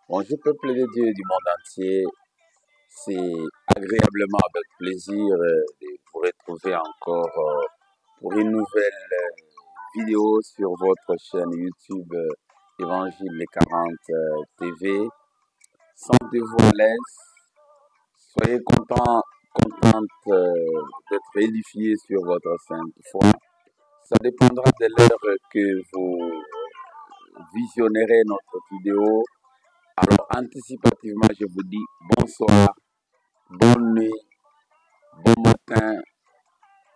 Bonjour peuple de Dieu du monde entier, c'est agréablement avec plaisir de vous retrouver encore pour une nouvelle vidéo sur votre chaîne YouTube Évangile les 40 TV. Sentez-vous à l'aise, soyez contente d'être édifiés sur votre sainte foi. Ça dépendra de l'heure que vous visionnerez notre vidéo. Alors, anticipativement, je vous dis bonsoir, bonne nuit, bon matin,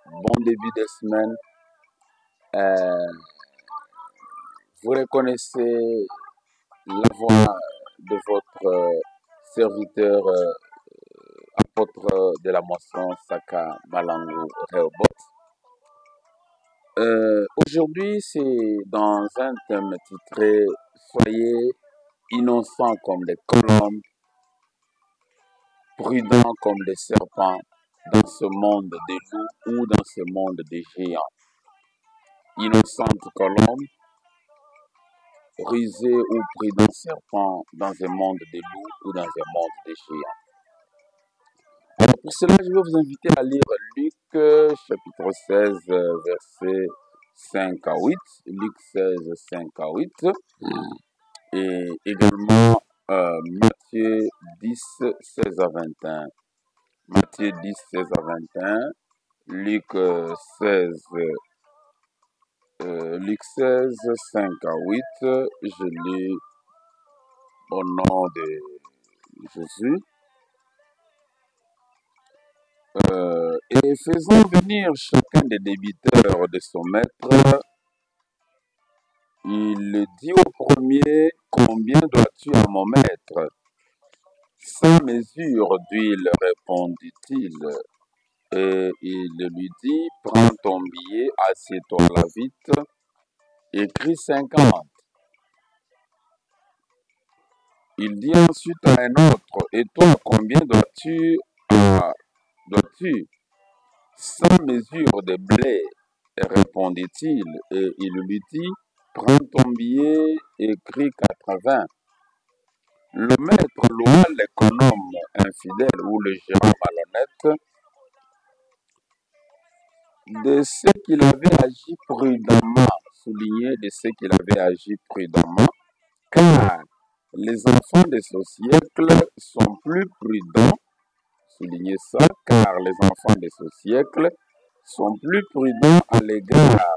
bon début de semaine. Vous reconnaissez la voix de votre serviteur, apôtre de la moisson, Saka Malangu Rehoboth. Aujourd'hui, c'est dans un thème titré « Soyez innocents comme des colombes, prudents comme des serpents dans ce monde des loups ou dans ce monde des géants. » Innocentes colombes, rusés ou prudents serpents dans un monde des loups ou dans un monde des géants. Alors pour cela, je vais vous inviter à lire Luc chapitre 16, versets 5 à 8. Luc 16, 5 à 8. Et également Matthieu 10, 16 à 21. Matthieu 10, 16 à 21. Luc 16, 5 à 8. Je lis au nom de Jésus. Et faisant venir chacun des débiteurs de son maître, il dit au premier, combien dois-tu à mon maître? 100 mesures d'huile, répondit-il. Et il lui dit, prends ton billet, assieds-toi là vite, écris 50. Il dit ensuite à un autre, et toi, combien dois-tu 100 mesures de blé, répondit-il, et il lui dit, prends ton billet, écris 80. Le maître loua l'économe infidèle ou le gérant malhonnête de ce qu'il avait agi prudemment, souligné de ce qu'il avait agi prudemment, car les enfants de ce siècle sont plus prudents, soulignez ça, car les enfants de ce siècle sont plus prudents à l'égard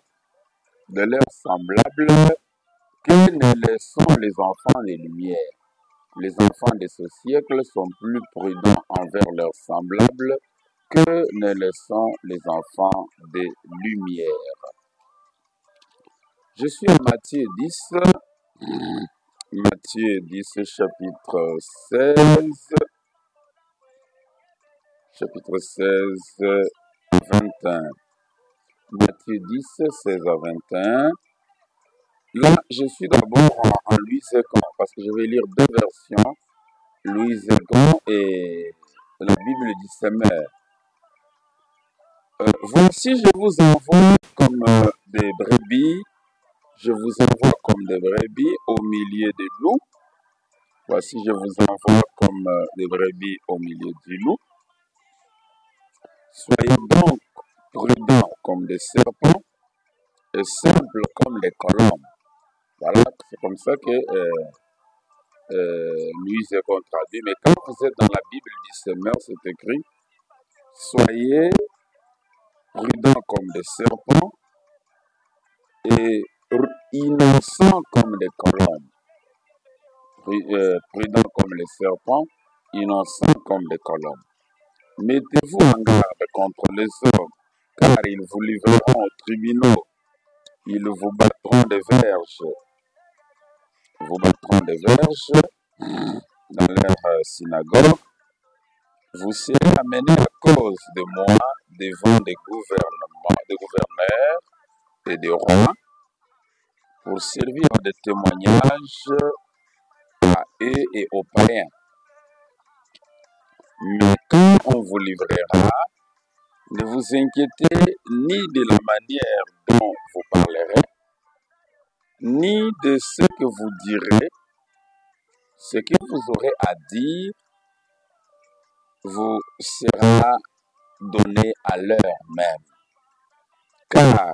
de leurs semblables que ne le sont les enfants des lumières. Les enfants de ce siècle sont plus prudents envers leurs semblables que ne le sont les enfants des lumières. Je suis à Matthieu 10, Matthieu 10, chapitre 16, 21. Matthieu 10, 16 à 21. Là, je suis d'abord en Louis II, parce que je vais lire deux versions, Louis II et la Bible du Semeur. Voici, je vous envoie comme des brebis, je vous envoie comme des brebis au milieu des loups. Voici, je vous envoie comme des brebis au milieu du loup. Soyez donc prudents comme des serpents et simples comme les colombes. Voilà, c'est comme ça que Louis est traduit. Mais quand vous êtes dans la Bible du Semeur, c'est écrit « Soyez prudents comme des serpents et innocents comme des colombes. » Prudents comme les serpents, innocents comme des colombes. Mettez-vous en garde contre les hommes, car ils vous livreront aux tribunaux. Ils vous battront des verges. Vous battront des verges dans leur synagogue. Vous serez amenés à cause de moi devant des gouverneurs et des rois pour servir de témoignage à eux et aux païens. Mais quand on vous livrera, ne vous inquiétez ni de la manière dont vous parlerez, ni de ce que vous direz. ce que vous aurez à dire vous sera donné à l'heure même, car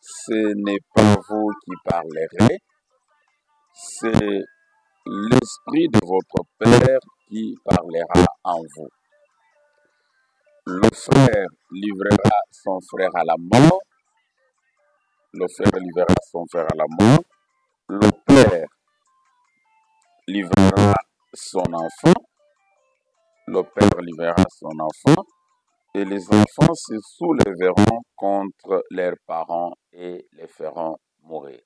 ce n'est pas vous qui parlerez, c'est l'Esprit de votre Père qui parlera en vous. Le frère livrera son frère à la mort, le frère livrera son frère à la mort, le père livrera son enfant, le père livrera son enfant, et les enfants se soulèveront contre leurs parents et les feront mourir.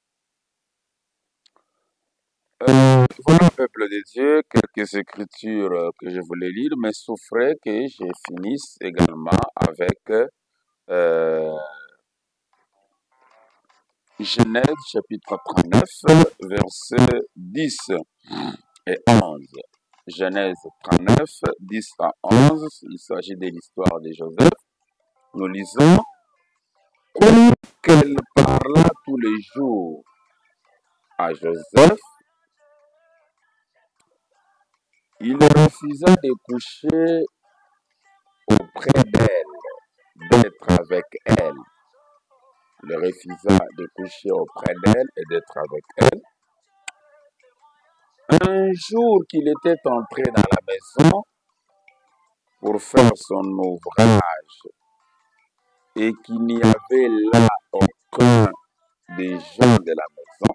Voilà, peuple de Dieu, quelques écritures que je voulais lire, mais souffrez que je finisse également avec Genèse chapitre 39, versets 10 et 11. Genèse 39, 10 à 11, il s'agit de l'histoire de Joseph. Nous lisons qu'elle parla tous les jours à Joseph. Il refusa de coucher auprès d'elle, d'être avec elle. Il refusa de coucher auprès d'elle et d'être avec elle. Un jour qu'il était entré dans la maison pour faire son ouvrage et qu'il n'y avait là aucun des gens de la maison,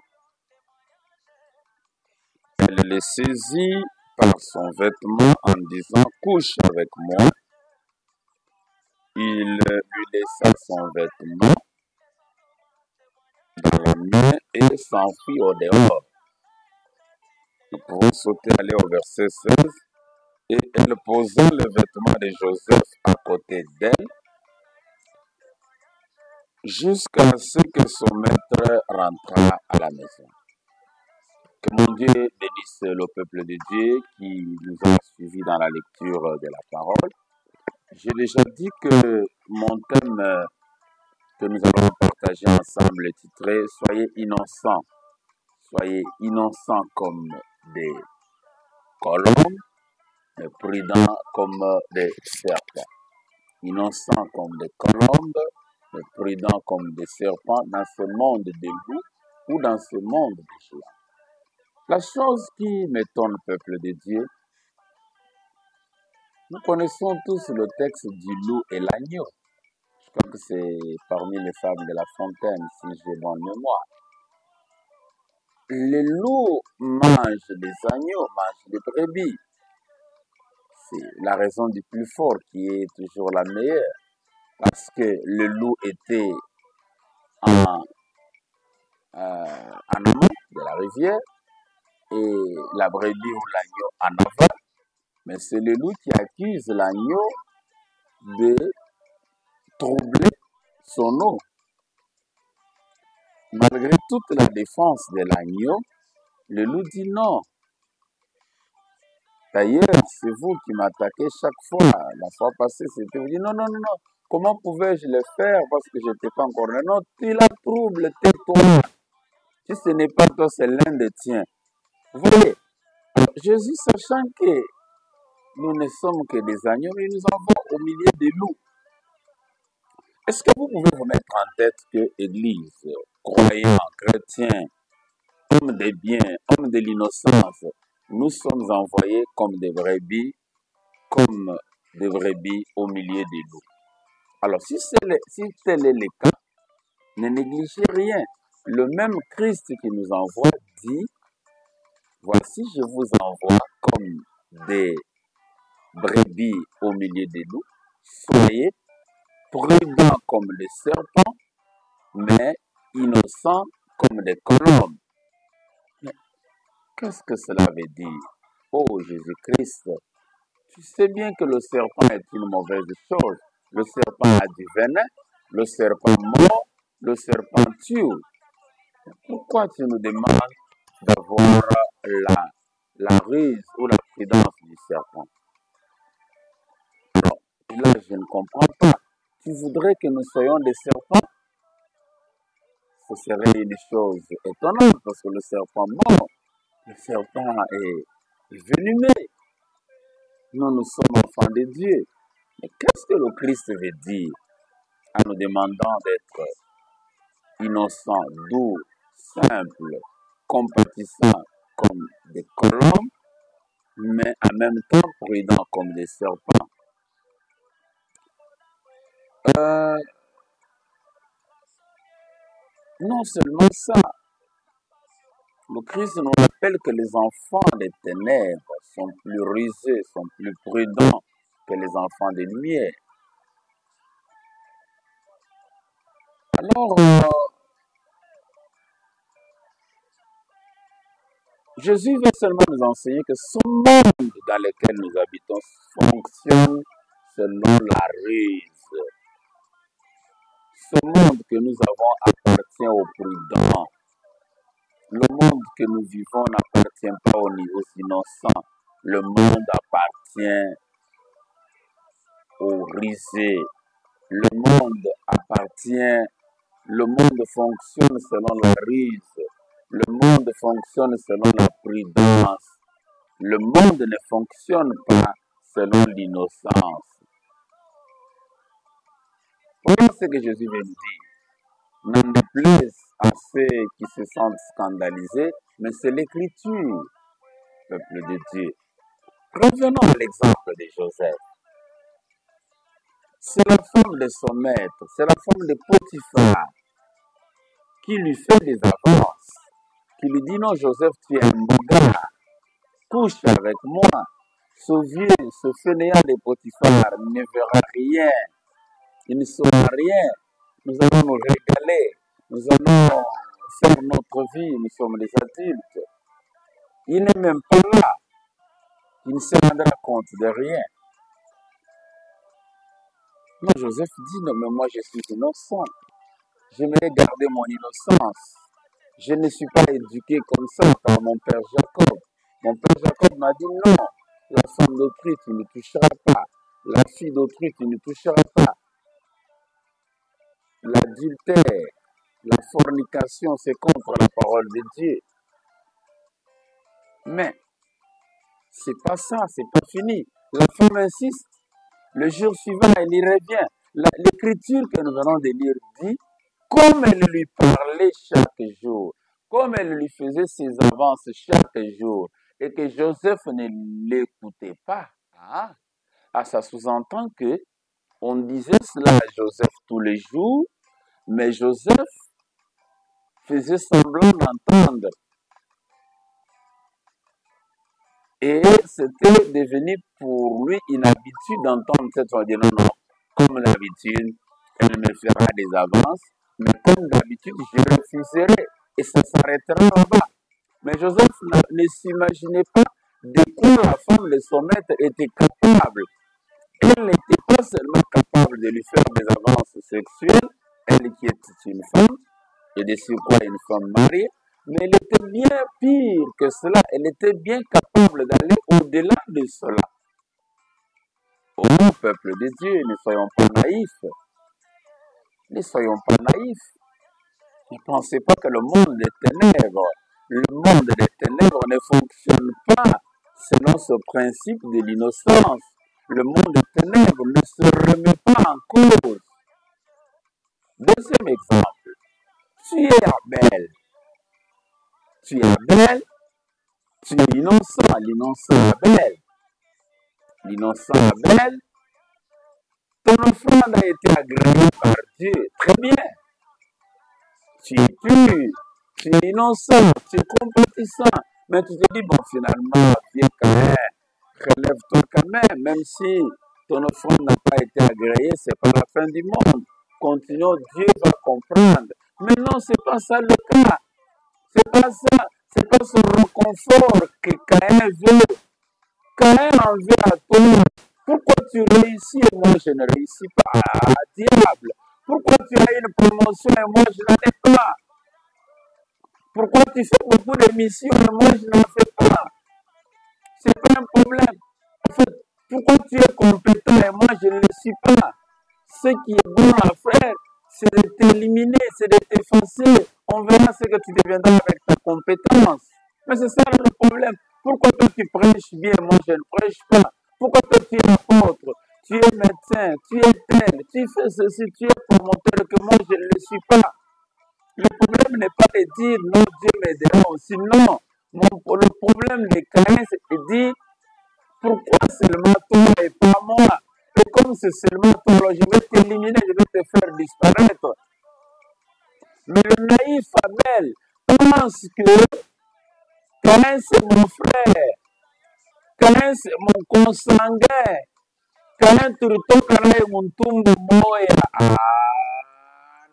elle le saisit par son vêtement en disant « Couche avec moi ». Il lui laissa son vêtement dans la main et s'enfuit au dehors. Nous pouvons sauter, aller au verset 16. Et elle posa le vêtement de Joseph à côté d'elle jusqu'à ce que son maître rentrât à la maison. Que mon Dieu bénisse le peuple de Dieu qui nous a suivis dans la lecture de la parole. J'ai déjà dit que mon thème que nous allons partager ensemble est titré « Soyez innocents ». Soyez innocents comme des colombes, mais prudents comme des serpents. Innocents comme des colombes, mais prudents comme des serpents dans ce monde des loups ou dans ce monde des géants. La chose qui m'étonne, peuple de Dieu, nous connaissons tous le texte du loup et l'agneau. Je crois que c'est parmi les femmes de La Fontaine, si j'ai bonne mémoire. Les loups mangent les agneaux, mangent les brebis. C'est la raison du plus fort qui est toujours la meilleure. Parce que le loup était en amont de la rivière et la brebis ou l'agneau en aval. Mais c'est le loup qui accuse l'agneau de troubler son eau. Malgré toute la défense de l'agneau, le loup dit non. D'ailleurs, c'est vous qui m'attaquez chaque fois. La fois passée, c'était vous dites non, non, non, non. Comment pouvais-je le faire parce que je n'étais pas encore là? Non, tu la troubles, tais-toi. Si ce n'est pas toi, c'est l'un des tiens. Vous voyez, Jésus, sachant que nous ne sommes que des agneaux, il nous envoie au milieu des loups. Est-ce que vous pouvez vous mettre en tête que l'Église, croyants, chrétiens, hommes des biens, hommes de l'innocence, nous sommes envoyés comme des brebis au milieu des loups? Alors, si tel est le cas, ne négligez rien. Le même Christ qui nous envoie dit, voici, je vous envoie comme des brebis au milieu des loups. Soyez prudents comme les serpents, mais innocents comme des colombes. Mais qu'est-ce que cela veut dire? Oh Jésus-Christ, tu sais bien que le serpent est une mauvaise chose. Le serpent a du venin, le serpent mord, le serpent tue. Pourquoi tu nous demandes d'avoir la ruse ou la prudence du serpent? Alors, là, je ne comprends pas. Tu voudrais que nous soyons des serpents? Ce serait une chose étonnante parce que le serpent mord. Le serpent venimeux. Nous sommes enfants de Dieu. Mais qu'est-ce que le Christ veut dire en nous demandant d'être innocents, doux, simples, compatissants comme des colombes, mais en même temps prudents comme des serpents? Non seulement ça, le Christ nous rappelle que les enfants des ténèbres sont plus rusés, sont plus prudents que les enfants des lumières. Alors, Jésus veut seulement nous enseigner que ce monde dans lequel nous habitons fonctionne selon la ruse. Ce monde que nous avons appartient aux prudents. Le monde que nous vivons n'appartient pas aux innocents. Le monde appartient aux rusés. Le monde fonctionne selon la ruse. Le monde fonctionne selon la prudence. Le monde ne fonctionne pas selon l'innocence. Voilà ce que Jésus veut nous dire. N'en déplaise à ceux qui se sentent scandalisés, mais c'est l'Écriture, peuple de Dieu. Revenons à l'exemple de Joseph. C'est la femme de son maître, c'est la femme de Potiphar qui lui fait des avances, qui lui dit: non, Joseph, tu es un bon gars, couche avec moi. Ce vieux, ce fainéant de Potiphar ne verra rien, il ne saura rien. Nous allons nous régaler, nous allons faire notre vie, nous sommes des adultes. Il n'est même pas là, il ne se rendra compte de rien. Non, Joseph dit: non, mais moi je suis innocent. J'aimerais garder mon innocence. Je ne suis pas éduqué comme ça par mon père Jacob. Mon père Jacob m'a dit: non, la femme d'autrui, tu ne toucheras pas. La fille d'autrui, tu ne toucheras pas. L'adultère, la fornication, c'est contre la parole de Dieu. Mais, c'est pas ça, c'est pas fini. La femme insiste. Le jour suivant, elle y revient. L'écriture que nous venons de lire dit: comme elle lui parlait chaque jour, comme elle lui faisait ses avances chaque jour, et que Joseph ne l'écoutait pas. Ça sous-entend que on disait cela à Joseph tous les jours, mais Joseph faisait semblant d'entendre. Et c'était devenu pour lui une habitude d'entendre cette fois. Non, non, comme d'habitude, elle me fera des avances, mais comme d'habitude, je refuserai et ça s'arrêtera là-bas. Mais Joseph ne s'imaginait pas de quoi la femme de son maître était capable. Elle n'était pas seulement capable de lui faire des avances sexuelles, elle qui était une femme, et de surcroît une femme mariée, mais elle était bien pire que cela, elle était bien capable d'aller au-delà de cela. Oh, peuple de Dieu, ne soyons pas naïfs. Ne soyons pas naïfs. Ne pensez pas que le monde des ténèbres ne fonctionne pas selon ce principe de l'innocence. Le monde des ténèbres ne se remet pas en cause. Deuxième exemple, tu es Abel. Tu es Abel, tu es innocent, l'innocent Abel. L'innocent Abel, ton offrande a été agréée par Dieu. Très bien. Tu es pur, tu es innocent, tu es compatissant. Mais tu te dis, bon, finalement, viens quand même, relève-toi quand même si ton offrande n'a pas été agréée, c'est pas la fin du monde. Continuons, Dieu va comprendre. Mais non, c'est pas ça le cas. C'est pas ça. C'est pas ce réconfort que Caïn veut. Caïn en veut à toi. Pourquoi tu réussis et moi je ne réussis pas? Diable. Pourquoi tu as une promotion et moi je n'en ai pas? Pourquoi tu fais beaucoup de missions et moi je n'en fais pas? C'est pas un problème. En fait, pourquoi tu es compétent et moi je ne le suis pas? Ce qui est bon à faire, c'est de t'éliminer, c'est de t'effacer. On verra ce que tu deviendras avec ta compétence. Mais c'est ça le problème. Pourquoi toi tu prêches bien, moi je ne prêche pas? Pourquoi toi tu es apôtre, tu es médecin, tu es tel, tu fais ceci, tu es promoteur que moi je ne le suis pas? Le problème n'est pas de dire non, Dieu m'aidera aussi. Non, le problème de Caïn, c'est de dire pourquoi seulement toi et pas moi? Et comme c'est seulement toi, alors je vais t'éliminer, je vais te faire disparaître. Mais le naïf Abel pense que Caïn c'est mon frère, Caïn c'est mon consanguin, Caïn turitoka naye muntumbu moya. Ah,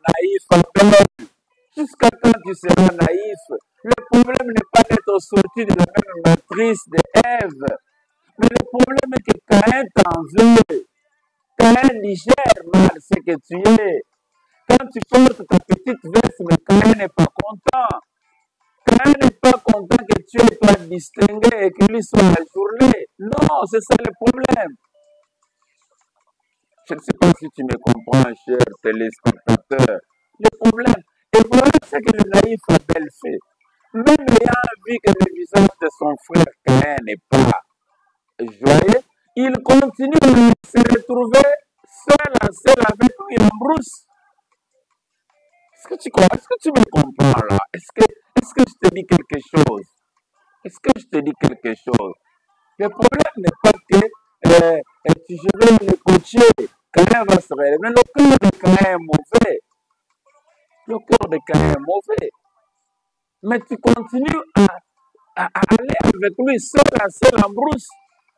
naïf Abel. Jusqu'à quand tu seras naïf? Le problème n'est pas d'être sorti de la même matrice d'Ève. Mais le problème est que Caïn t'en veut. Caïn digère mal ce que tu es. Quand tu portes ta petite veste, mais Caïn n'est pas content. Caïn n'est pas content que tu aies pas distingué et que lui soit la journée. Non, c'est ça le problème. Je ne sais pas si tu me comprends, cher téléspectateur. Le problème, et voilà ce que le naïf Abel fait. Même ayant vu que le visage de son frère Caïn n'est pas joyeux, il continue à se retrouver seul avec lui en brousse. Est-ce que tu me comprends là? Est-ce que je te dis quelque chose? Est-ce que je te dis quelque chose? Le problème n'est pas que je vais le coacher, Caïn va se réveiller. Mais le cœur de Caïn est mauvais. Le cœur de Caïn est mauvais. Mais tu continues à aller avec lui seul en brousse.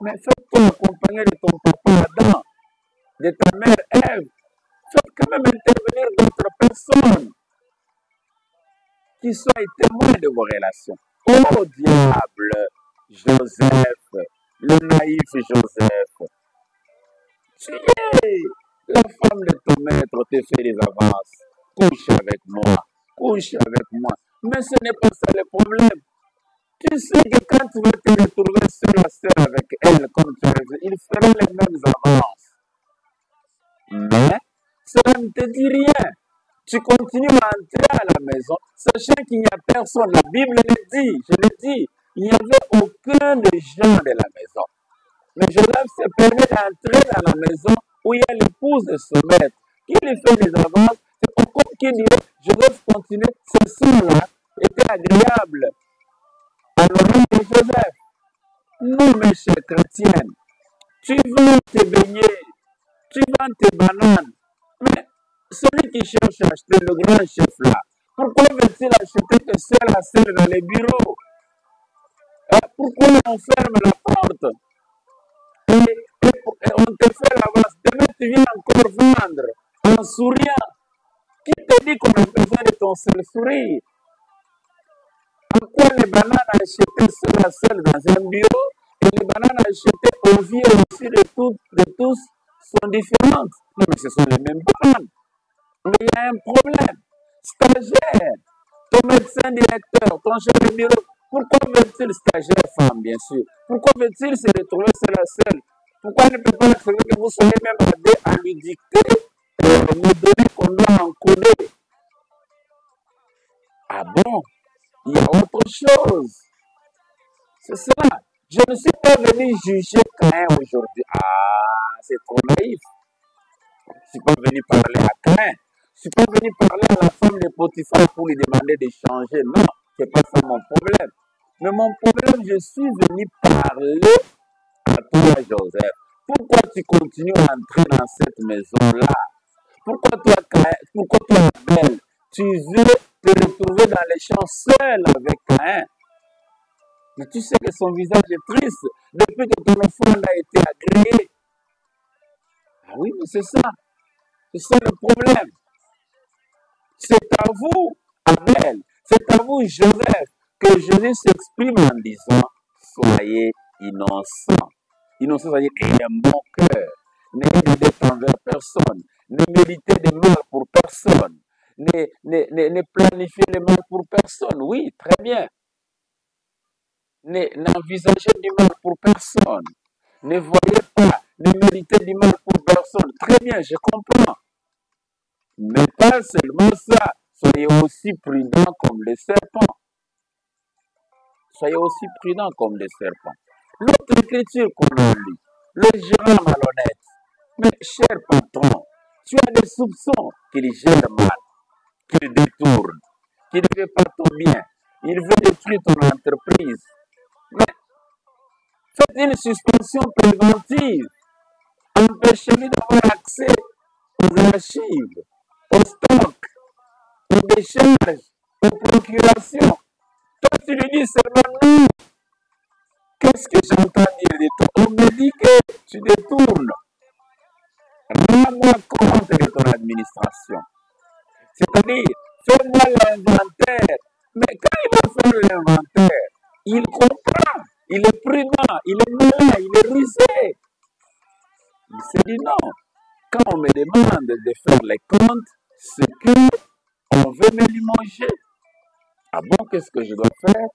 Mais fais-toi accompagner de ton papa Adam, de ta mère Ève. Faites quand même intervenir d'autres personnes qui soient témoins de vos relations. Oh diable, Joseph, le naïf Joseph, tu es la femme de ton maître, te fait des avances. Couche avec moi, couche avec moi. Mais ce n'est pas ça le problème. Tu sais que quand tu vas te retrouver seul avec elle, comme tu as dit, il fera les mêmes avances. Mais cela ne te dit rien. Tu continues à entrer à la maison, sachant qu'il n'y a personne. La Bible le dit, je le dis, il n'y avait aucun des gens de la maison. Mais Joseph se permet d'entrer dans la maison où il y a l'épouse de son maître, qui lui fait des avances. C'est pourquoi qu'il dirait, Joseph continue, ce son-là était agréable à l'oreille de Joseph. Non, mes chers chrétiens, tu vends tes beignets, tu vends tes bananes, mais celui qui cherche à acheter le grand chef là, pourquoi veut-il acheter que seul à seul dans les bureaux? Pourquoi on ferme la porte? Et on te fait l'avance. Demain, tu viens encore vendre en souriant. Qui te dit qu'on a besoin de ton seul sourire? En quoi les bananes achetées seul à seul dans un bureau et les bananes achetées au vieux aussi de tous sont différentes? Non, mais ce sont les mêmes bananes. Mais il y a un problème. Stagiaire, ton médecin directeur, ton chef de bureau, pourquoi veut-il stagiaire femme, bien sûr? Pourquoi veut-il se retrouver seul à seul? Pourquoi ne peut pas accepter que vous soyez même aidé à lui dicter les données qu'on doit encoder? Ah bon? Il y a autre chose. C'est cela. Je ne suis pas venu juger Caïn aujourd'hui. Ah, c'est trop naïf. Je ne suis pas venu parler à Caïn. Je ne suis pas venu parler à la femme de Potiphar pour lui demander de changer. Non, ce n'est pas ça mon problème. Mais mon problème, je suis venu parler à toi, Joseph. Pourquoi tu continues à entrer dans cette maison-là? Pourquoi toi, Abel, tu veux te retrouver dans les champs seul avec Caïn? Mais tu sais que son visage est triste depuis que ton offrande a été agréée. Ah oui, mais c'est ça. C'est ça le problème. C'est à vous, Abel, c'est à vous, Joseph, que Jésus s'exprime en disant, soyez innocents. Innocents, c'est-à-dire, ayez un bon cœur. N'ayez de dette envers personne. Ne méditez de mal pour personne. Ne planifiez le mal pour personne. Oui, très bien. N'envisagez du mal pour personne. Ne voyez pas, ne méditez du mal pour personne. Très bien, je comprends. Mais pas seulement ça. Soyez aussi prudents comme les serpents. soyez aussi prudents comme des serpents. L'autre écriture qu'on a lue, le gérant malhonnête. Mais cher patron, tu as des soupçons qu'il gère mal, qu'il détourne, qu'il ne fait pas ton bien. Il veut détruire ton entreprise. Mais faites une suspension préventive. Empêchez-lui d'avoir accès aux archives, aux stocks, aux décharges, aux procurations. Toi, tu lui dis seulement non. Qu'est-ce que j'entends dire de toi? On me dit que tu détournes. Rends-moi compte de ton administration. C'est-à-dire, fais-moi l'inventaire. Mais quand il va faire l'inventaire, il comprend, il est prudent, il est malin, il est rusé. Il se dit non. Quand on me demande de faire les comptes, c'est qu'on veut me limoger. Ah bon, qu'est-ce que je dois faire?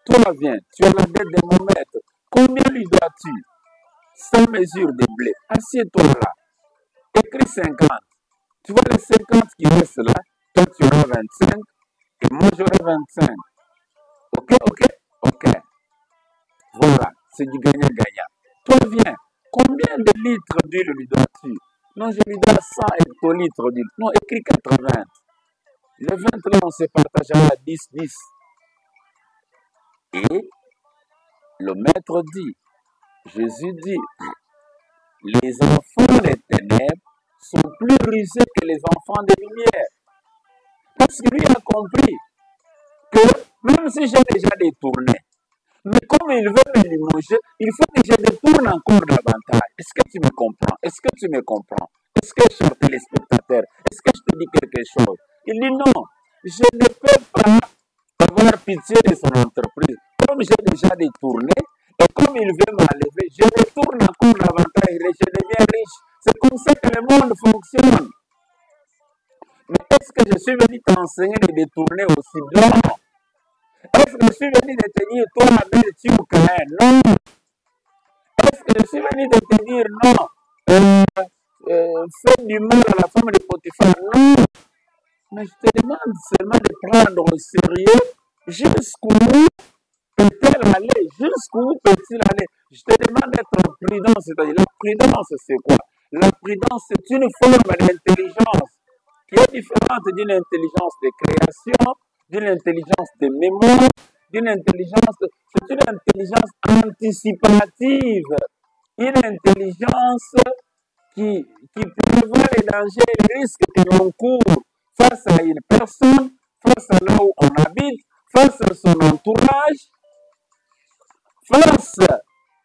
Toi, viens, tu as la dette de mon maître. Combien lui dois-tu? 100 mesures de blé. Assieds-toi là. Écris 50. Tu vois les 50 qui restent là, toi tu auras 25 et moi j'aurai 25. Ok. Voilà, c'est du gagnant-gagnant. Toi viens, combien de litres d'huile lui dois-tu? Non, je lui dois 100 hectolitres d'huile. Non, écris 80. Les 20 là, on se partagera à 10-10. Et le maître dit, Jésus dit, les enfants des ténèbres sont plus rusés que les enfants des lumières. Parce que lui a compris que même si j'ai déjà détourné, mais comme il veut me limoger, il faut que je détourne encore davantage. Est-ce que tu me comprends? Est-ce que tu me comprends? Est-ce que, cher téléspectateur, est-ce que je te dis quelque chose? Il dit non, je ne peux pas avoir pitié de son entreprise. Comme j'ai déjà détourné, et comme il veut m'enlever, je détourne encore davantage et je deviens riche. C'est comme ça que le monde fonctionne. Mais est-ce que je suis venu t'enseigner de détourner aussi? Non. Est-ce que je suis venu de te dire, toi, Abel, tu ou Caïn? Non. Est-ce que je suis venu de te dire, non, fais du mal à la femme de Potiphar? Non. Mais je te demande seulement de prendre au sérieux jusqu'où peut-elle aller? Jusqu'où peut-il aller? Je te demande d'être prudent, c'est-à-dire la prudence, c'est quoi? La prudence, c'est une forme d'intelligence qui est différente d'une intelligence de création, d'une intelligence de mémoire, d'une intelligence, c'est une intelligence anticipative, une intelligence qui prévoit les dangers et les risques que l'on court face à une personne, face à là où on habite, face à son entourage, face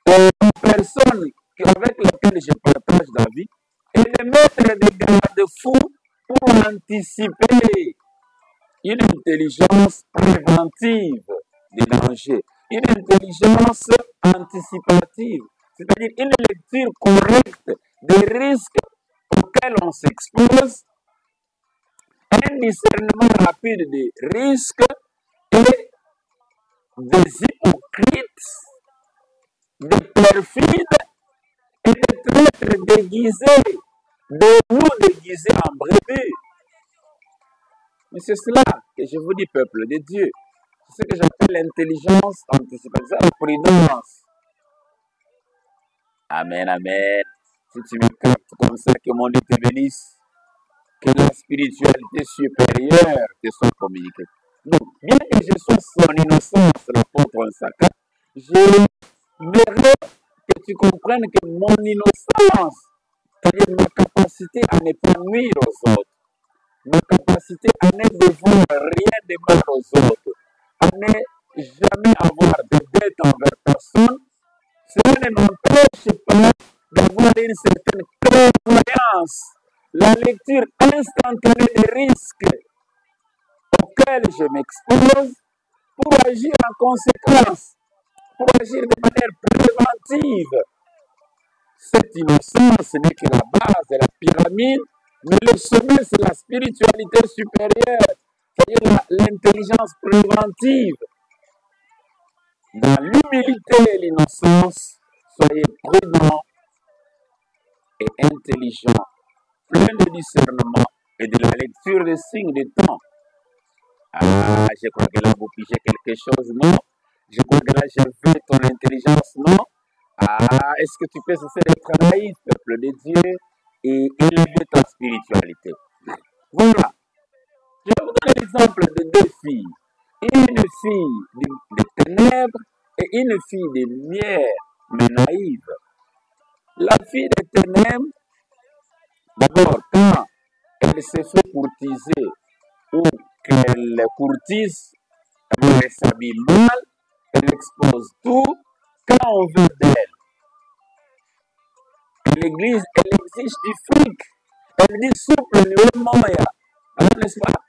aux personnes avec lesquelles je partage la vie, et de mettre des garde-fous pour anticiper une intelligence préventive des dangers, une intelligence anticipative, c'est-à-dire une lecture correcte des risques auxquels on s'expose, un discernement rapide des risques et des hypocrites, des perfides et des traîtres déguisés, de nous déguisés en brebis. Mais c'est cela que je vous dis, peuple de Dieu. C'est ce que j'appelle l'intelligence anticipative, la prudence. Amen, amen. Si tu me captes comme ça, que mon Dieu te bénisse, que la spiritualité supérieure te soit communiquée. Donc, bien que je sois son innocence, l'apôtre Nsaka, j'aimerais que tu comprennes que mon innocence, c'est-à-dire ma capacité à ne pas nuire aux autres, ma capacité à ne devoir rien de mal aux autres, à ne jamais avoir de dette envers personne, cela ne m'empêche pas d'avoir une certaine clairvoyance, la lecture instantanée des risques auxquels je m'expose pour agir en conséquence, pour agir de manière préventive. Cette innocence n'est que la base de la pyramide, mais le sommet, c'est la spiritualité supérieure, c'est-à-dire l'intelligence préventive. Dans l'humilité et l'innocence, soyez prudents et intelligents, pleins de discernement et de la lecture des signes des temps. Ah, je crois que là, vous pigez quelque chose, non? Je crois que là, j'ai vu ton intelligence, non? Ah, est-ce que tu peux cesser d'être naïf, peuple de Dieu, et élever ta spiritualité? Voilà. Je vais vous donner l'exemple de deux filles. Une fille des ténèbres et une fille des lumières, mais naïve. La fille des ténèbres, d'abord, quand elle se fait courtiser ou qu'elle courtise, elle s'habille mal, elle expose tout. Quand on veut d'elle, l'église, elle exige du fric. Elle dit souple, moya. Alors, n'est-ce pas?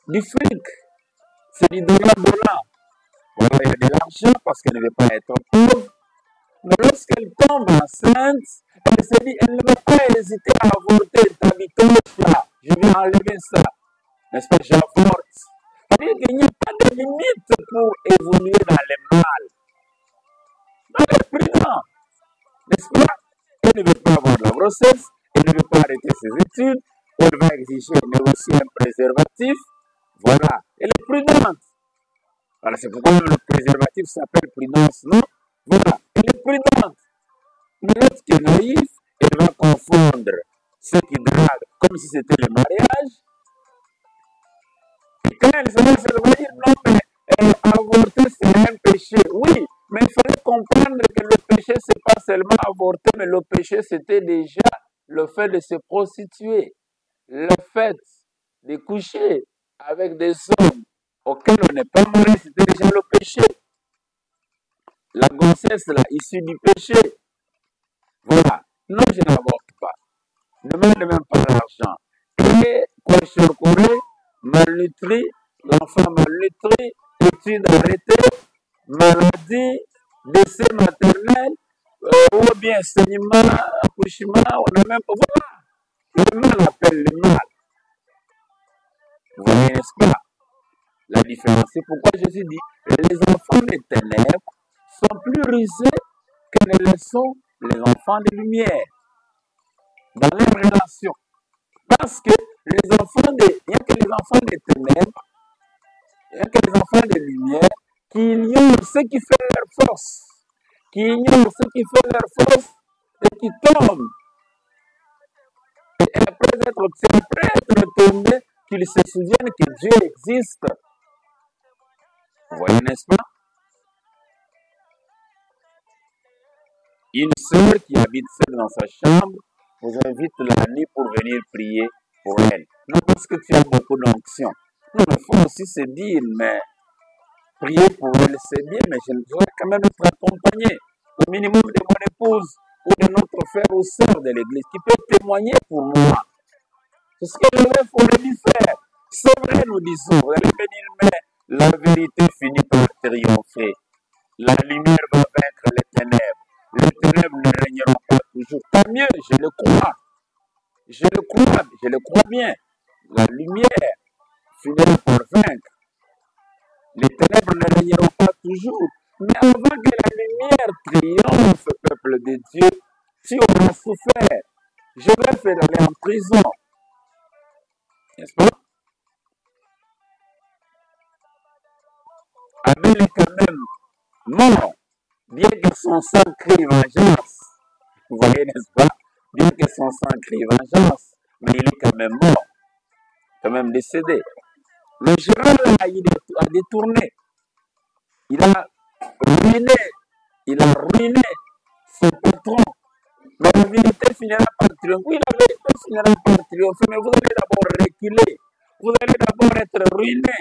Du fric. C'est du donnant-donnant. Voilà, il y a de l'argent parce qu'elle ne veut pas être pauvre. Mais lorsqu'elle tombe enceinte, elle se dit, elle ne va pas hésiter à avorter ta bitoche là. Je vais enlever ça. N'est-ce pas? J'avorte. C'est-à-dire qu'il n'y a pas de limite pour évoluer dans le mal. Elle est prudente. N'est-ce pas? Elle ne veut pas avoir la grossesse. Elle ne veut pas arrêter ses études. Elle va exiger négocier un préservatif. Voilà. Elle est prudente. Voilà, c'est pourquoi le préservatif s'appelle prudence, non? Voilà. Elle est prudente. Mais l'autre qui est naïf, elle va confondre ce qui drague comme si c'était le mariage. Et quand elle se laisse, elle va dire non, mais avorter c'est un péché. Oui, mais il fallait comprendre que le péché c'est pas seulement avorter, mais le péché c'était déjà le fait de se prostituer, le fait de coucher avec des hommes auxquels on n'est pas marié, c'était déjà le péché. La grossesse là, issue du péché. Voilà. Non, je n'avorte pas. Ne me demande même pas l'argent. Et quoi courir, malnutri, l'enfant malnutri, études arrêtées, maladie, décès maternel, ou bien saignement, accouchement, on n'a même pas. Voilà. Le mal appelle le mal. Vous voyez, n'est-ce pas? La différence. C'est pourquoi Jésus dit les enfants des ténèbres sont plus rusés que ne le sont les enfants de lumière dans leur relation. Parce que les enfants des, il n'y a que les enfants des ténèbres, il n'y a que les enfants de lumière qui ignorent ce qui fait leur force, qui ignorent ce qui fait leur force et qui tombent. Et après être tombés, qu'ils se souviennent que Dieu existe. Vous voyez, n'est-ce pas? Une sœur qui habite seule dans sa chambre vous invite la nuit pour venir prier pour elle. Non parce que tu as beaucoup d'onction. Non, il faut aussi se dire, mais prier pour elle, c'est bien, mais je dois quand même être accompagné au minimum de mon épouse ou de notre frère ou sœur de l'église qui peut témoigner pour moi. C'est ce que je vais pour lui faire. C'est vrai, nous disons. Vous allez me dire, mais la vérité finit par triompher. La lumière va vaincre les ténèbres. Les ténèbres ne régneront pas toujours. Tant mieux, je le crois. Je le crois bien. La lumière finira par vaincre. Les ténèbres ne régneront pas toujours. Mais avant que la lumière triomphe, peuple de Dieu, tu auras souffert. Je vais faire aller en prison. N'est-ce pas? Abel est quand même mort, bien que son sang crie vengeance. Vous voyez, n'est-ce pas? Bien que son sang crie vengeance, mais il est quand même mort, quand même décédé. Le gérant là, il a détourné, il a ruiné son patron. Mais la vérité finira par triompher. Oui, la vérité finira par triompher, mais vous allez d'abord reculer. Vous allez d'abord être ruiné.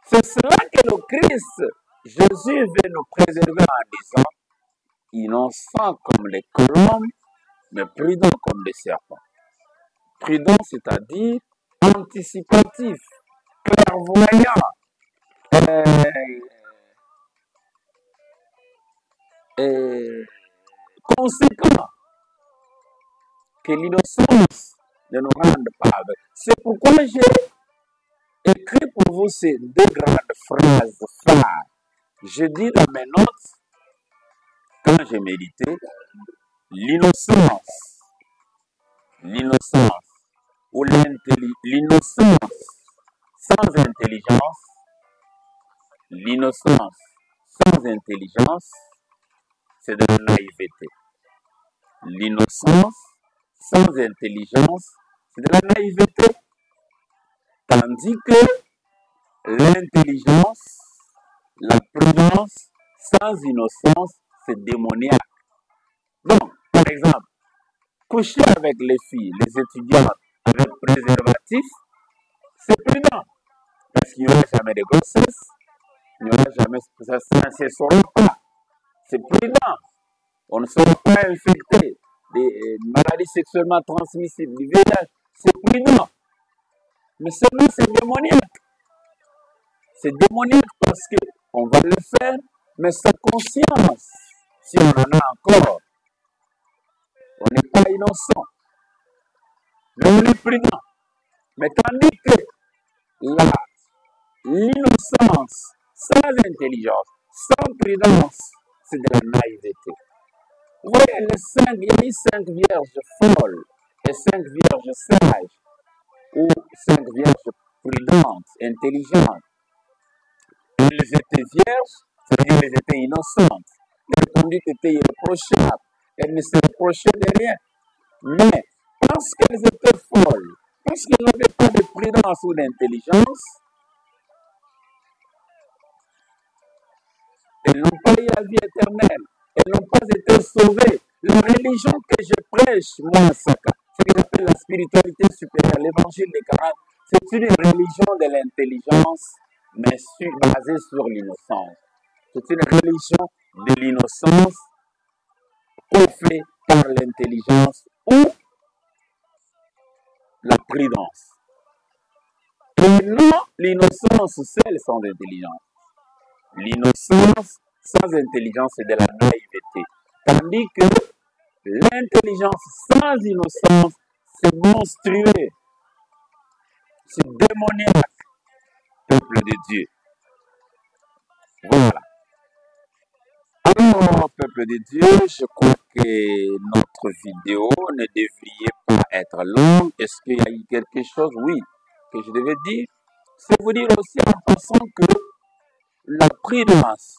C'est cela que le Christ, Jésus, veut nous préserver en disant innocent comme les colombes, mais prudent comme les serpents. Prudent, c'est-à-dire anticipatif, clairvoyant, conséquent, que l'innocence ne nous rende pas avec. C'est pourquoi j'ai écrit pour vous ces deux grandes phrases phares. Je dis dans mes notes, quand j'ai médité, l'innocence ou l'innocence sans intelligence, l'innocence sans intelligence, c'est de la naïveté. L'innocence sans intelligence, c'est de la naïveté. Tandis que l'intelligence, la prudence sans innocence, c'est démoniaque. Donc, par exemple, coucher avec les filles, les étudiantes avec préservatif, c'est prudent. Parce qu'il n'y aura jamais de grossesse, il n'y aura jamais, ça ne se saura pas. C'est prudent. On ne sera pas infecté des maladies sexuellement transmissibles du VIH. C'est prudent. Mais seulement c'est démoniaque. C'est démoniaque parce qu'on va le faire, mais sans conscience. Si on en a encore, on n'est pas innocent. Mais on est prudent. Mais tandis que l'innocence, sans intelligence, sans prudence, c'est de la naïveté. Vous voyez, il y a eu 5 vierges folles et 5 vierges sages, ou 5 vierges prudentes, intelligentes. Elles étaient vierges, c'est-à-dire qu'elles étaient innocentes. Leur conduite était irréprochable. Elles ne se reprochaient de rien. Mais parce qu'elles étaient folles, parce qu'elles n'avaient pas de prudence ou d'intelligence, elles n'ont pas eu la vie éternelle. Elles n'ont pas été sauvées. La religion que je prêche, moi, Saka, ce que j'appelle la spiritualité supérieure, l'évangile des 40, c'est une religion de l'intelligence, mais basée sur l'innocence. C'est une religion de l'innocence offerte par l'intelligence ou la prudence. Et non l'innocence seule sans intelligence. L'innocence sans intelligence, c'est de la naïveté. Tandis que l'intelligence sans innocence, c'est monstrueux. C'est démoniaque, peuple de Dieu. Voilà. Alors, peuple de Dieu, je crois que notre vidéo ne devrait pas être longue. Est-ce qu'il y a eu quelque chose, oui, que je devais dire? C'est vous dire aussi en passant que la prudence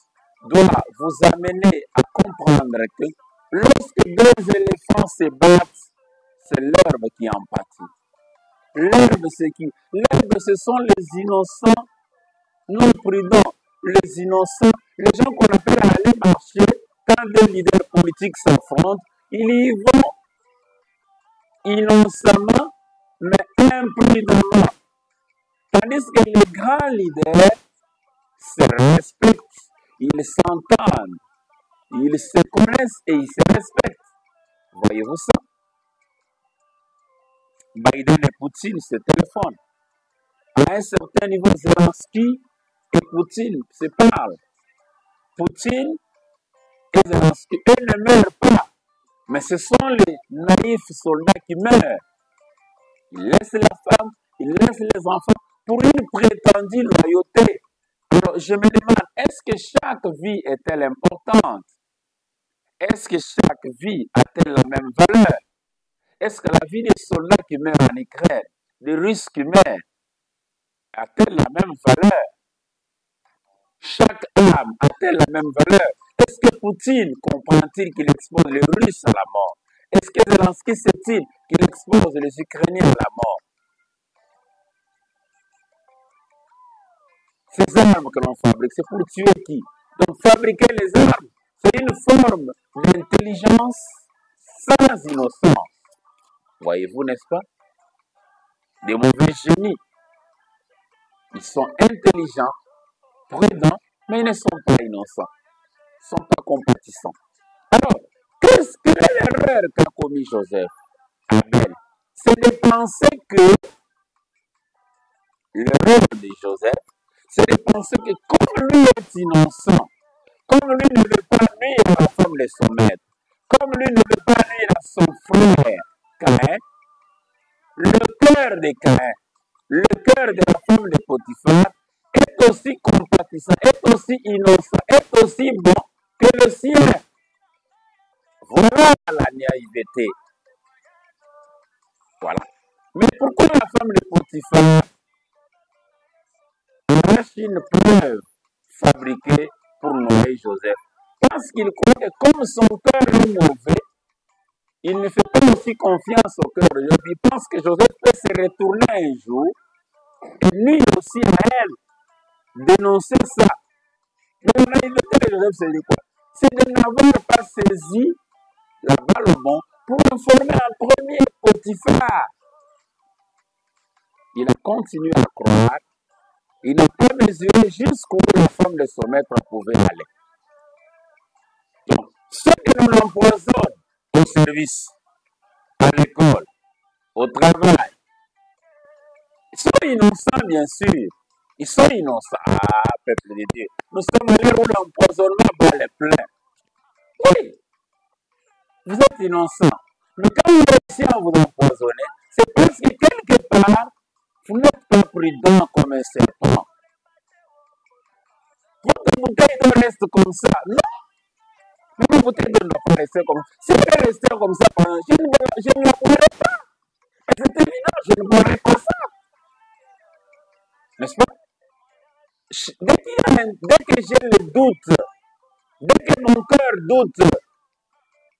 doit vous amener à comprendre que lorsque 2 éléphants se battent, c'est l'herbe qui en pâtit. L'herbe, ce sont les innocents, non prudents, les innocents, les gens qu'on appelle à aller marcher quand des leaders politiques s'affrontent, ils y vont innocemment, mais imprudemment. Tandis que les grands leaders se respectent, ils s'entendent, ils se connaissent et ils se respectent. Voyez-vous ça? Biden et Poutine se téléphonent. À un certain niveau, Zelensky et Poutine se parlent. Poutine et Zelensky, eux ne meurent pas. Mais ce sont les naïfs soldats qui meurent. Ils laissent la femme, ils laissent les enfants pour une prétendue loyauté. Alors, je me demande, est-ce que chaque vie est-elle importante? Est-ce que chaque vie a-t-elle la même valeur? Est-ce que la vie des soldats qui meurent en Ukraine, des Russes qui meurent, a-t-elle la même valeur? Chaque âme a-t-elle la même valeur? Est-ce que Poutine comprend-il qu'il expose les Russes à la mort? Est-ce que Zelensky sait-il qu'il expose les Ukrainiens à la mort? Ces armes que l'on fabrique, c'est pour tuer qui? Donc fabriquer les armes, c'est une forme d'intelligence sans innocence. Voyez-vous, n'est-ce pas? Des mauvais génies. Ils sont intelligents, prudents, mais ils ne sont pas innocents. Ils ne sont pas compatissants. Alors, quelle est l'erreur qu'a commis Joseph? Abel. C'est de penser que l'erreur de Joseph, c'est de penser que comme lui est innocent, comme lui ne veut pas nuire à la femme de son maître, comme lui ne veut pas nuire à son frère Caïn, le cœur de Caïn, le cœur de la femme de Potiphar est aussi compatissant, est aussi innocent, est aussi bon que le sien. Voilà la naïveté. Voilà. Mais pourquoi la femme de Potiphar lâche une preuve fabriquée pour noyer Joseph. Parce qu'il croit que comme son cœur est mauvais, il ne fait pas aussi confiance au cœur de Joseph. Il pense que Joseph peut se retourner un jour et lui aussi à elle dénoncer ça. Mais la naïveté de Joseph, c'est quoi? C'est de n'avoir pas saisi la balle au bon pour informer en premier Potiphar. Il a continué à croire. Il n'a pas mesuré jusqu'où la femme de son maître pouvait aller. Donc, ceux qui nous l'empoisonnent au service, à l'école, au travail, ils sont innocents, bien sûr. Ils sont innocents. Ah, peuple de Dieu. Nous sommes allés où l'empoisonnement bat les pleins. Oui, vous êtes innocents. Mais quand vous réussissez à vous empoisonner, c'est parce que quelque part, vous n'êtes pas prudent comme un serpent. Votre bouteille doit rester comme ça. Non. Votre bouteille ne doit pas rester comme ça. Si elle restait comme ça, je ne la boirais pas. Et c'est évident, je ne boirais pas ça. N'est-ce pas? Dès que j'ai le doute, dès que mon cœur doute,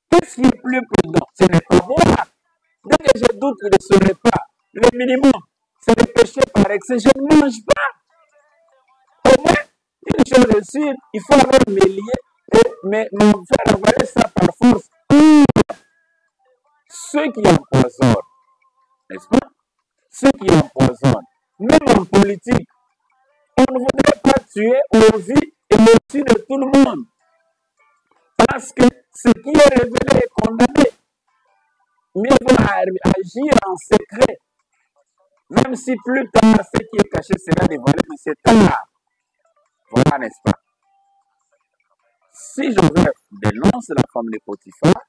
qu'est-ce qui est plus prudent? Ce n'est pas boire. Dès que je doute de ce repas, le minimum, c'est de pécher par excès. Je ne mange pas. Au moins, une chose est sûre, il faut avoir mes liens et me faire avaler ça par force. Ceux qui empoisonnent, n'est-ce pas? Ceux qui empoisonnent, même en politique, on ne voudrait pas tuer la vie et l'esprit de tout le monde. Parce que ce qui est révélé est condamné. Mieux vaut agir en secret. Même si plus tard, ce qui est caché sera dévoilé, mais c'est tard. Voilà, n'est-ce pas? Si Joseph dénonce la femme de Potiphar,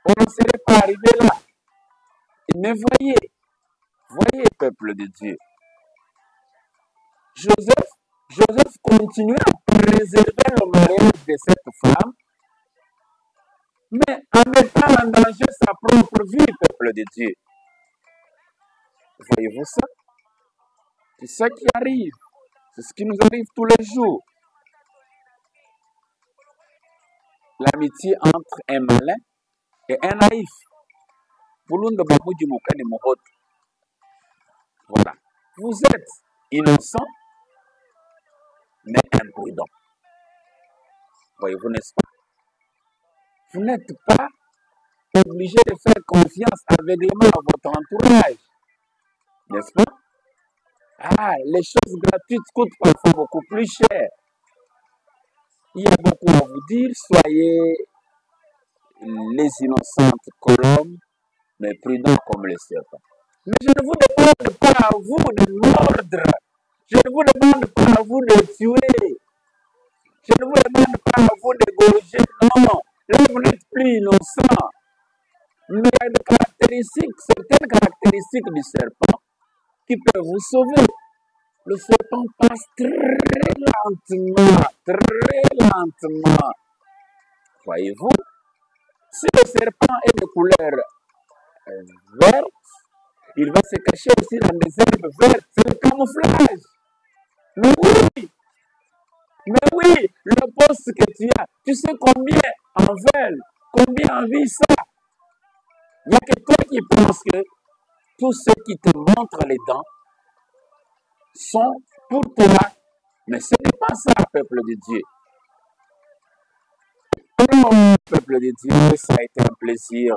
on ne serait pas arrivé là. Mais voyez, peuple de Dieu, Joseph continue à préserver le mariage de cette femme, mais en mettant en danger sa propre vie, peuple de Dieu. Voyez-vous ça? C'est ça qui arrive. C'est ce qui nous arrive tous les jours. L'amitié entre un malin et un naïf. Voilà. Vous êtes innocent, mais imprudent. Voyez-vous, n'est-ce pas? Vous n'êtes pas obligé de faire confiance aveuglément à votre entourage. N'est-ce pas? Ah, les choses gratuites coûtent parfois beaucoup plus cher. Il y a beaucoup à vous dire. Soyez les innocentes colombes, mais prudents comme les serpents. Mais je ne vous demande pas à vous de mordre. Je ne vous demande pas à vous de tuer. Je ne vous demande pas à vous de gorger. Non, là vous n'êtes plus innocent. Mais il y a des caractéristiques, certaines caractéristiques du serpent qui peuvent vous sauver. Le serpent passe très lentement. Voyez-vous, si le serpent est de couleur verte, il va se cacher aussi dans des herbes vertes. C'est le camouflage. Mais oui, le poste que tu as, tu sais combien en veulent, combien en vit ça. Il n'y a que toi qui penses que tous ceux qui te montrent les dents sont pour toi. Mais ce n'est pas ça, peuple de Dieu. Alors, peuple de Dieu, ça a été un plaisir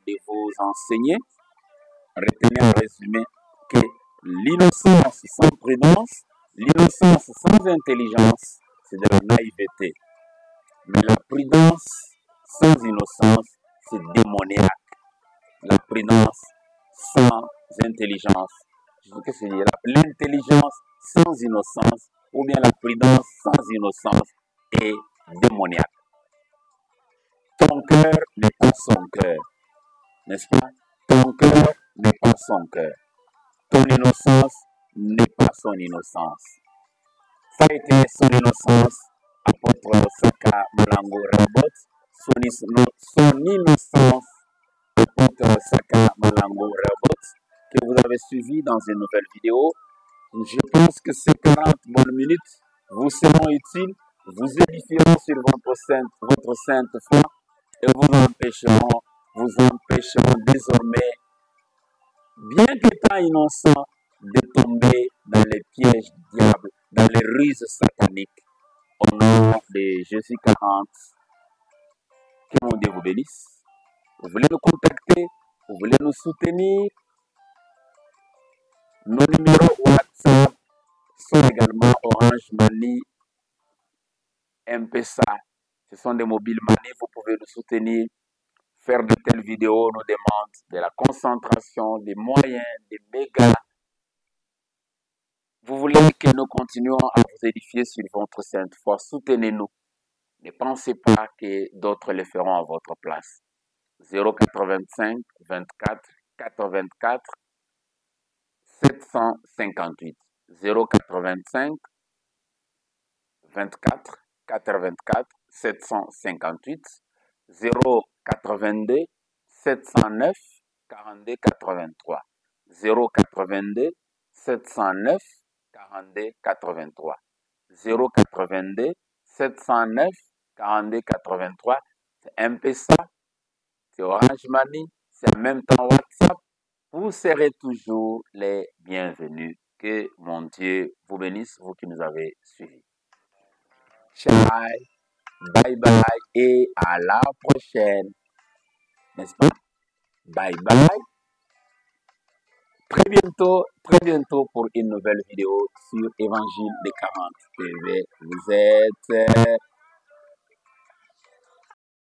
de vous enseigner. Retenez en résumé que l'innocence sans prudence, l'innocence sans intelligence, c'est de la naïveté. Mais la prudence sans innocence, c'est démoniaque. La prudence sans intelligence, qu'est-ce que c'est? L'intelligence sans innocence, ou bien la prudence sans innocence est démoniaque. Ton cœur n'est pas son cœur, n'est-ce pas? Ton cœur n'est pas son cœur. Ton innocence n'est pas son innocence. Ça a été son innocence, apôtre Saka Malango Rabot, son innocence, apôtre Saka Malango Rabot, que vous avez suivi dans une nouvelle vidéo. Je pense que ces 40 bonnes minutes vous seront utiles vous édifieront sur votre sainte foi et vous empêcheront désormais, bien qu'étant innocent, de tomber dans les pièges du diable, dans les ruses sataniques. Au nom de Jésus 40, que mon Dieu vous bénisse. Vous voulez nous contacter, vous voulez nous soutenir, nos numéros WhatsApp sont également Orange Money, M-Pesa. Ce sont des mobiles money, vous pouvez nous soutenir. Faire de telles vidéos nous demande de la concentration, des moyens, des mégas. Vous voulez que nous continuions à vous édifier sur votre sainte foi, soutenez-nous. Ne pensez pas que d'autres le feront à votre place. 085 24 84 758. 085 24 84 758. 082 709 42 83. 082 709 42 83. 082 709 42 83. C'est M-Pesa, c'est Orange Money, c'est en même temps WhatsApp. Vous serez toujours les bienvenus. Que mon Dieu vous bénisse, vous qui nous avez suivis. Ciao, bye bye et à la prochaine. N'est-ce pas? Bye bye. Très bientôt pour une nouvelle vidéo sur Évangile des 40 TV. Vous êtes